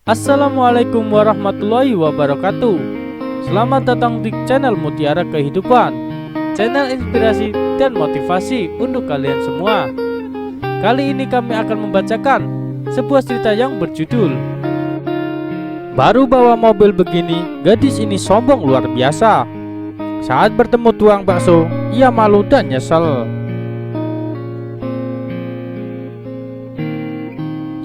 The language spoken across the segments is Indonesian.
Assalamualaikum warahmatullahi wabarakatuh. Selamat datang di channel Mutiara Kehidupan, channel inspirasi dan motivasi untuk kalian semua. Kali ini kami akan membacakan sebuah cerita yang berjudul Baru bawa mobil begini, gadis ini sombong luar biasa. Saat bertemu tukang bakso, ia malu dan nyesel.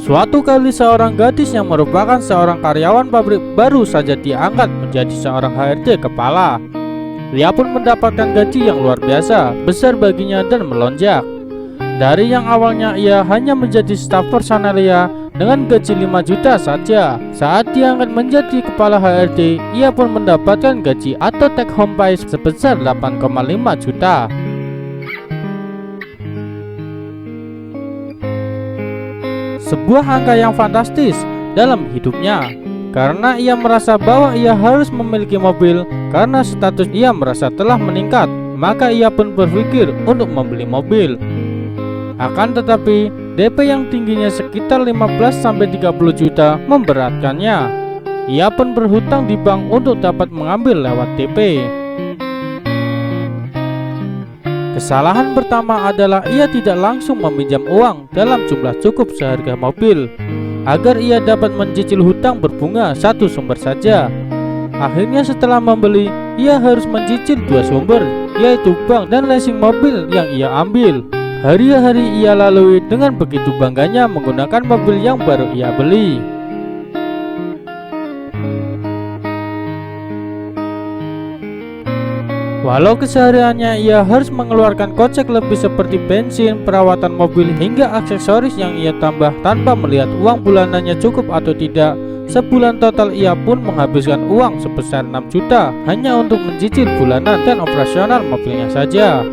Suatu kali seorang gadis yang merupakan seorang karyawan pabrik baru saja diangkat menjadi seorang HRD kepala. Ia pun mendapatkan gaji yang luar biasa, besar baginya dan melonjak. Dari yang awalnya ia hanya menjadi staf personalia dengan gaji 5 juta saja, saat diangkat menjadi kepala HRD, ia pun mendapatkan gaji atau take home pay sebesar 8,5 juta. Sebuah angka yang fantastis dalam hidupnya, karena ia merasa bahwa ia harus memiliki mobil. Karena status ia merasa telah meningkat, maka ia pun berpikir untuk membeli mobil. Akan tetapi DP yang tingginya sekitar 15-30 juta memberatkannya. Ia pun berhutang di bank untuk dapat mengambil lewat DP. Kesalahan pertama adalah ia tidak langsung meminjam uang dalam jumlah cukup seharga mobil, agar ia dapat mencicil hutang berbunga satu sumber saja. Akhirnya setelah membeli, ia harus mencicil 2 sumber, yaitu bank dan leasing mobil yang ia ambil. Hari-hari ia lalui dengan begitu bangganya menggunakan mobil yang baru ia beli. Walau kesehariannya ia harus mengeluarkan kocek lebih seperti bensin, perawatan mobil, hingga aksesoris yang ia tambah tanpa melihat uang bulanannya cukup atau tidak. Sebulan total ia pun menghabiskan uang sebesar 6 juta hanya untuk mencicil bulanan dan operasional mobilnya saja.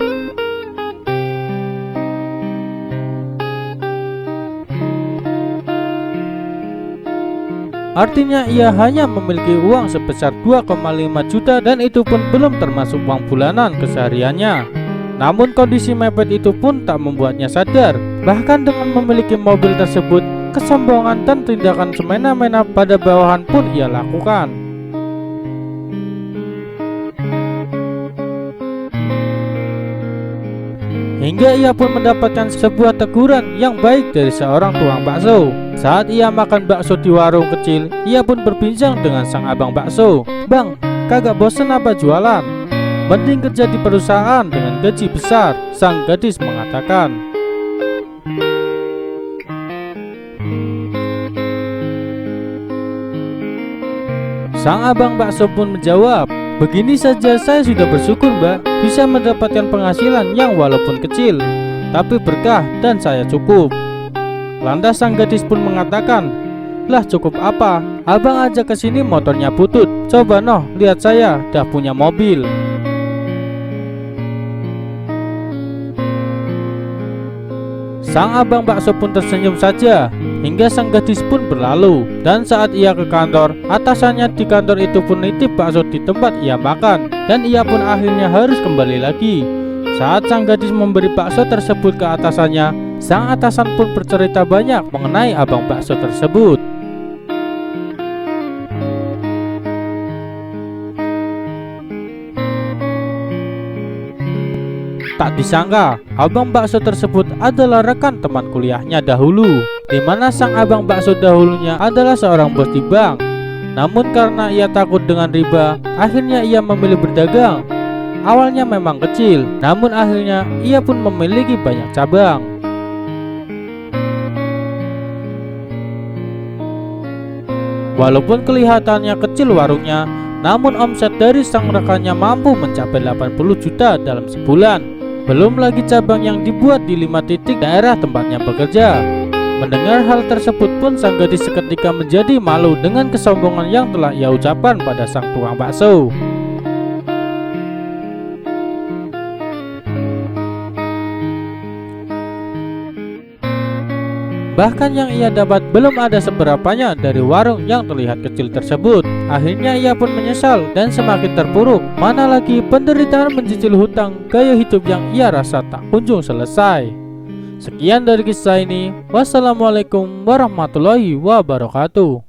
Artinya ia hanya memiliki uang sebesar 2,5 juta dan itu pun belum termasuk uang bulanan kesehariannya. Namun kondisi mepet itu pun tak membuatnya sadar. Bahkan dengan memiliki mobil tersebut, kesombongan dan tindakan semena-mena pada bawahan pun ia lakukan. Hingga ia pun mendapatkan sebuah teguran yang baik dari seorang tukang bakso. Saat ia makan bakso di warung kecil, ia pun berbincang dengan sang abang bakso. "Bang, kagak bosen apa jualan? Mending kerja di perusahaan dengan gaji besar," sang gadis mengatakan. Sang abang bakso pun menjawab, "Begini saja saya sudah bersyukur, Mbak, bisa mendapatkan penghasilan yang walaupun kecil, tapi berkah dan saya cukup." Lantas sang gadis pun mengatakan, "Lah cukup apa? Abang aja kesini motornya butut. Coba noh, lihat saya dah punya mobil." Sang abang bakso pun tersenyum saja, hingga sang gadis pun berlalu. Dan saat ia ke kantor, atasannya di kantor itu pun nitip bakso di tempat ia makan, dan ia pun akhirnya harus kembali lagi. Saat sang gadis memberi bakso tersebut ke atasannya, sang atasan pun bercerita banyak mengenai abang bakso tersebut. Tak disangka, abang bakso tersebut adalah rekan teman kuliahnya dahulu, di mana sang abang bakso dahulunya adalah seorang bos di bank. Namun karena ia takut dengan riba, akhirnya ia memilih berdagang. Awalnya memang kecil, namun akhirnya ia pun memiliki banyak cabang. Walaupun kelihatannya kecil warungnya, namun omset dari sang rekannya mampu mencapai 80 juta dalam sebulan. Belum lagi cabang yang dibuat di 5 titik daerah tempatnya bekerja. Mendengar hal tersebut pun sang gadis seketika menjadi malu dengan kesombongan yang telah ia ucapkan pada sang tukang bakso. Bahkan yang ia dapat belum ada seberapanya dari warung yang terlihat kecil tersebut. Akhirnya ia pun menyesal dan semakin terpuruk. Mana lagi penderitaan mencicil hutang, gaya hidup yang ia rasa tak kunjung selesai. Sekian dari kisah ini. Wassalamualaikum warahmatullahi wabarakatuh.